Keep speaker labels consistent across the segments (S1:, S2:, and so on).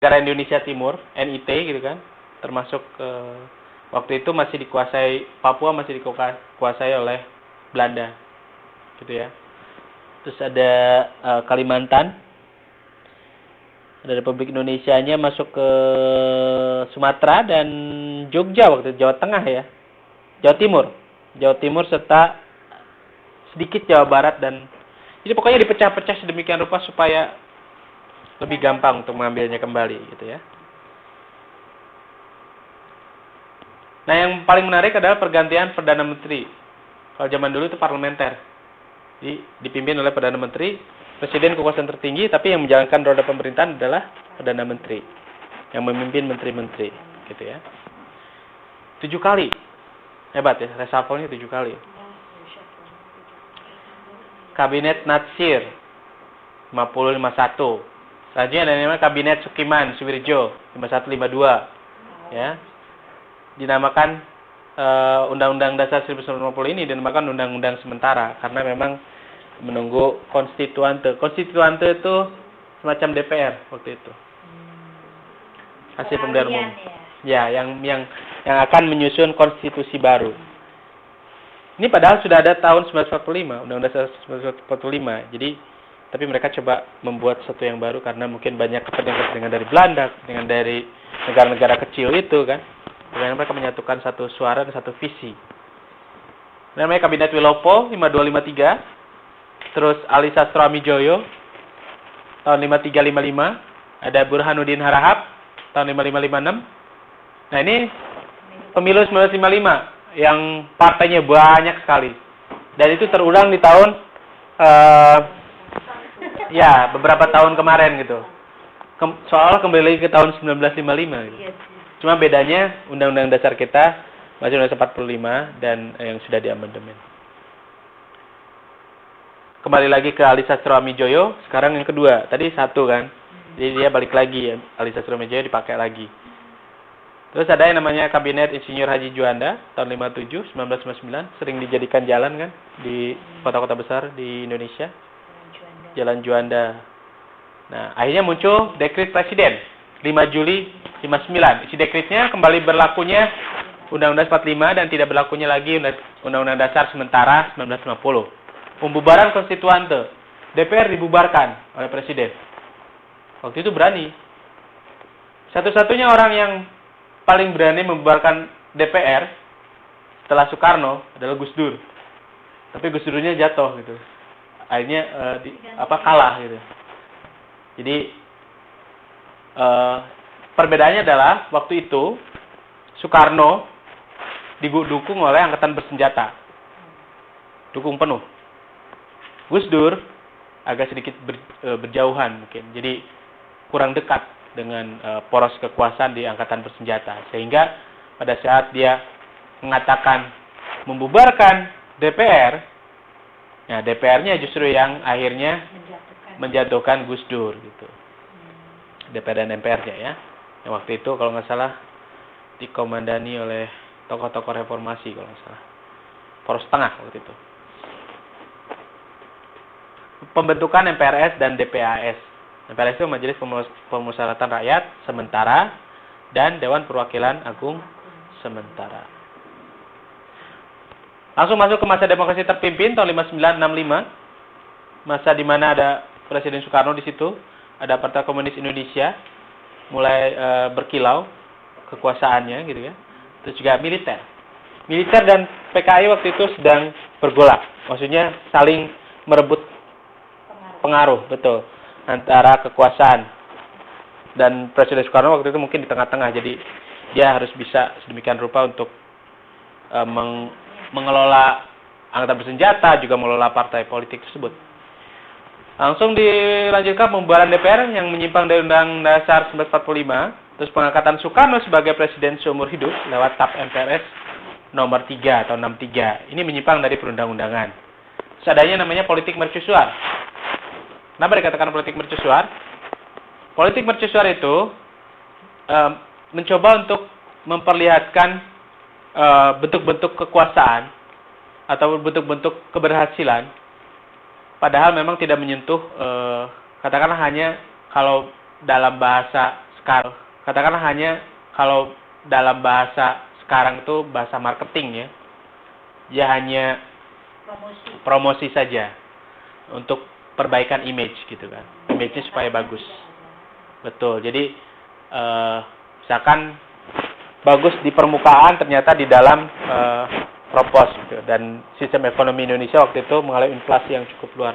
S1: negara Indonesia Timur, NIT gitu kan, termasuk waktu itu masih dikuasai, Papua masih dikuasai oleh Belanda, gitu ya. Terus ada Kalimantan, ada Republik Indonesianya masuk ke Sumatera dan Jogja waktu itu, Jawa Tengah ya, Jawa Timur serta sedikit Jawa Barat, dan jadi pokoknya dipecah-pecah sedemikian rupa supaya lebih gampang untuk mengambilnya kembali gitu ya. Nah, yang paling menarik adalah pergantian Perdana Menteri. Kalau zaman dulu itu parlementer. Jadi dipimpin oleh Perdana Menteri, presiden kekuasaan tertinggi, tapi yang menjalankan roda pemerintahan adalah Perdana Menteri. Yang memimpin menteri-menteri gitu ya. 7 kali. Hebat ya, reshuffle-nya 7 kali. Kabinet Natsir 50-51. Selanjutnya ada namanya Kabinet Sukiman Suwirjo 51-52 ya. Dinamakan Undang-Undang Dasar 1950 ini dinamakan Undang-Undang sementara karena memang menunggu konstituante. Konstituante itu semacam DPR waktu itu. Hasil pemilihan umum. Ya, yang akan menyusun konstitusi baru. Ini padahal sudah ada tahun 1945, Undang-Undang Dasar 1945. Jadi tapi mereka coba membuat sesuatu yang baru karena mungkin banyak kepentingan dari Belanda, kepentingan dari negara-negara kecil itu kan. Karena mereka menyatukan satu suara dan satu visi. Namanya Kabinet Wilopo 5253. Terus Ali Sastro Amijoyo tahun 5355. Ada Burhanuddin Harahap tahun 5556. Nah, ini pemilu 1955 yang partainya banyak sekali. Dan itu terulang di tahun ya, beberapa tahun kemarin gitu. Soal kembali lagi ke tahun 1955 gitu. Cuma bedanya Undang-Undang Dasar kita masih Undang-Undang 45 dan yang sudah diamandemen. Kembali lagi ke Ali Sastro Amijoyo, sekarang yang kedua. Tadi satu kan. Jadi dia balik lagi, Ali Sastro Amijoyo dipakai lagi. Terus ada yang namanya Kabinet Insinyur Haji Juanda tahun 57, 1959, sering dijadikan jalan kan di kota-kota besar di Indonesia. Jalan Juanda. Nah, akhirnya muncul dekret presiden 5 Juli 59. Isi dekretnya kembali berlakunya Undang-Undang 45 dan tidak berlakunya lagi Undang-Undang Dasar sementara 1950. Pembubaran konstituante. DPR dibubarkan oleh presiden. Waktu itu berani. Satu-satunya orang yang paling berani membubarkan DPR setelah Soekarno adalah Gus Dur. Tapi Gus Durnya jatuh gitu. Akhirnya kalah gitu. Jadi perbedaannya adalah waktu itu Soekarno didukung oleh angkatan bersenjata, dukung penuh. Gus Dur agak sedikit berjauhan mungkin, jadi kurang dekat dengan poros kekuasaan di angkatan bersenjata, sehingga pada saat dia mengatakan membubarkan DPR, nah, DPR-nya justru yang akhirnya menjatuhkan Gus Dur gitu. DPR dan MPR-nya ya. Yang waktu itu kalau nggak salah dikomandani oleh tokoh-tokoh reformasi kalau nggak salah. Poros Tengah waktu itu. Pembentukan MPRS dan DPAS. MPRS itu Majelis Pemusyawaratan Rakyat sementara dan Dewan Perwakilan Agung sementara. Langsung masuk ke masa demokrasi terpimpin tahun 5965. Masa di mana ada Presiden Soekarno di situ, ada Partai Komunis Indonesia mulai berkilau kekuasaannya gitu ya. Terus juga militer. Militer dan PKI waktu itu sedang bergolak. Maksudnya saling merebut pengaruh, betul, antara kekuasaan. Dan Presiden Soekarno waktu itu mungkin di tengah-tengah. Jadi dia harus bisa sedemikian rupa untuk mengelola angkatan bersenjata, juga mengelola partai politik tersebut. Langsung dilanjutkan pembubaran DPR yang menyimpang dari Undang Dasar 1945, terus pengangkatan Soekarno sebagai presiden seumur hidup lewat TAP MPRS nomor 3 tahun 63. Ini menyimpang dari perundang-undangan. Terus adanya namanya politik mercusuar. Kenapa dikatakan politik mercusuar? Politik mercusuar itu mencoba untuk memperlihatkan bentuk-bentuk kekuasaan atau bentuk-bentuk keberhasilan, padahal memang tidak menyentuh, katakanlah hanya kalau dalam bahasa sekarang katakanlah hanya kalau dalam bahasa sekarang itu bahasa marketing ya, dia hanya promosi saja untuk perbaikan image gitu kan, image-nya supaya bagus. Betul. Jadi misalkan bagus di permukaan, ternyata di dalam propos gitu. Dan sistem ekonomi Indonesia waktu itu mengalami inflasi yang cukup luar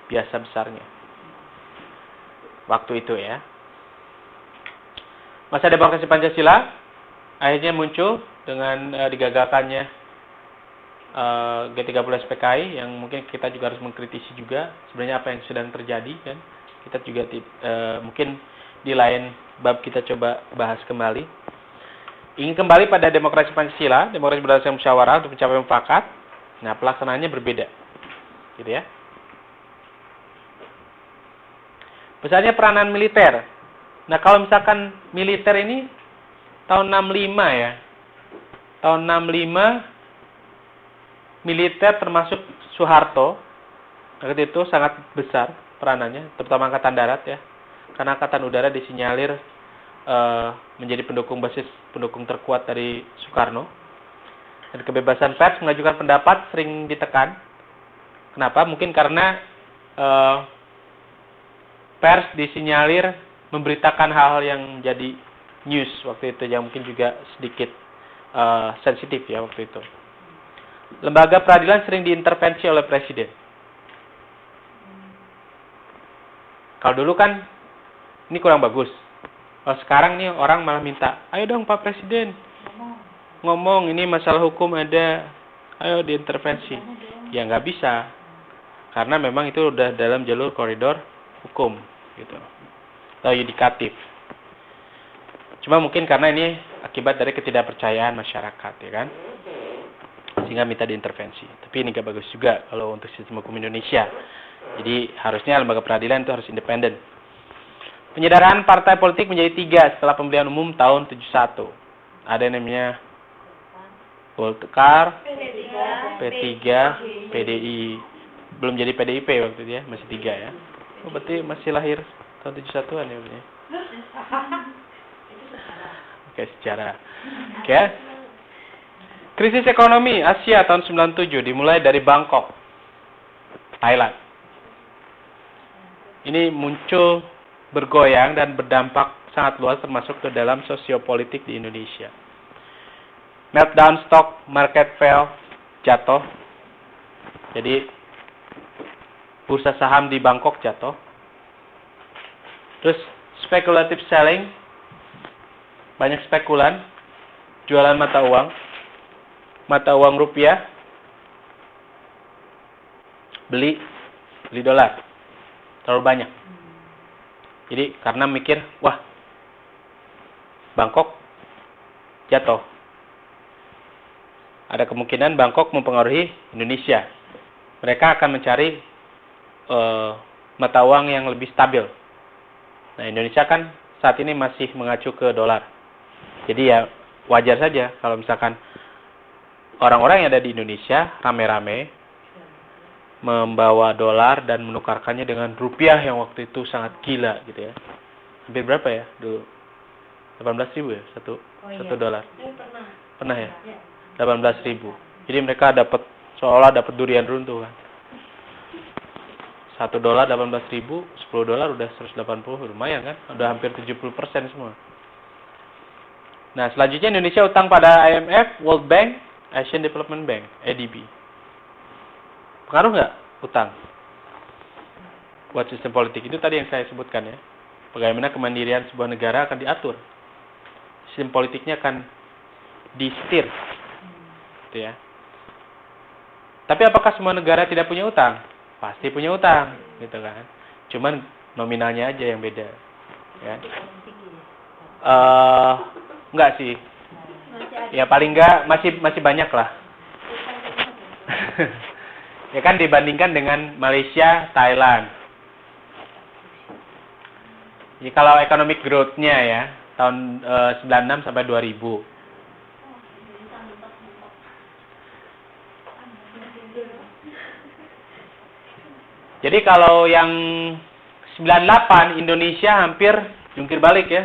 S1: biasa besarnya waktu itu ya. Masa demokrasi Pancasila akhirnya muncul dengan digagalkannya G30 SPKI, yang mungkin kita juga harus mengkritisi juga sebenarnya apa yang sedang terjadi kan. Kita juga mungkin di lain bab kita coba bahas kembali. Ingin kembali pada demokrasi Pancasila, demokrasi berdasarkan musyawarah untuk mencapai mufakat. Nah, pelaksanaannya berbeda. Gitu ya. Misalnya peranan militer. Nah, kalau misalkan militer ini tahun 65 ya. Tahun 65 militer termasuk Soeharto. Waktu itu sangat besar peranannya, terutama angkatan darat ya. Karena angkatan udara disinyalir menjadi basis pendukung terkuat dari Soekarno. Dan kebebasan pers mengajukan pendapat sering ditekan. Kenapa? Mungkin karena pers disinyalir memberitakan hal-hal yang menjadi news waktu itu, yang mungkin juga sedikit sensitif ya waktu itu. Lembaga peradilan sering diintervensi oleh presiden. Kalau dulu kan ini kurang bagus. Kalau sekarang nih orang malah minta, ayo dong Pak Presiden ngomong, ini masalah hukum ada, ayo diintervensi. Ya nggak bisa, karena memang itu udah dalam jalur koridor hukum gitu, atau yudikatif. Cuma mungkin karena ini akibat dari ketidakpercayaan masyarakat ya kan, sehingga minta diintervensi. Tapi ini nggak bagus juga kalau untuk sistem hukum Indonesia. Jadi harusnya lembaga peradilan itu harus independen. Penyedaraan partai politik menjadi 3 setelah pemilihan umum tahun 71. Ada yang namanya Golkar, P3, PDI. Belum jadi PDIP waktu itu ya, masih 3 ya. Oh, berarti masih lahir tahun 71-an ya berarti. Oke, sejarah. Oke. Krisis ekonomi Asia tahun 97 dimulai dari Bangkok, Thailand. Ini muncul, bergoyang dan berdampak sangat luas termasuk ke dalam sosiopolitik di Indonesia. Meltdown stock market fell, jatuh. Jadi bursa saham di Bangkok jatuh. Terus speculative selling, banyak spekulan, jualan mata uang rupiah, beli dolar, terlalu banyak. Jadi karena mikir, wah, Bangkok jatuh, ada kemungkinan Bangkok mempengaruhi Indonesia. Mereka akan mencari mata uang yang lebih stabil. Nah, Indonesia kan saat ini masih mengacu ke dolar. Jadi ya wajar saja kalau misalkan orang-orang yang ada di Indonesia rame-rame membawa dolar dan menukarkannya dengan rupiah yang waktu itu sangat gila gitu ya. Hampir berapa ya dulu? 18.000 ya satu dolar. Pernah ya? 18.000. Jadi mereka dapat seolah dapat durian runtuh kan. 1 dolar 18.000, 10 dolar udah 180, lumayan kan? Udah hampir 70% semua. Nah, selanjutnya Indonesia utang pada IMF, World Bank, Asian Development Bank, ADB. Pengaruh nggak utang buat sistem politik? Itu tadi yang saya sebutkan ya. Bagaimana kemandirian sebuah negara akan diatur. Sistem politiknya akan disetir. Gitu ya. Tapi apakah semua negara tidak punya utang? Pasti punya utang, gitu kan. Cuman nominalnya aja yang beda. Ya. Enggak sih. Ya paling enggak masih banyak lah. Ya kan dibandingkan dengan Malaysia, Thailand. Jadi kalau economic growth-nya ya tahun 96 sampai 2000. Jadi kalau yang 98 Indonesia hampir jungkir balik ya.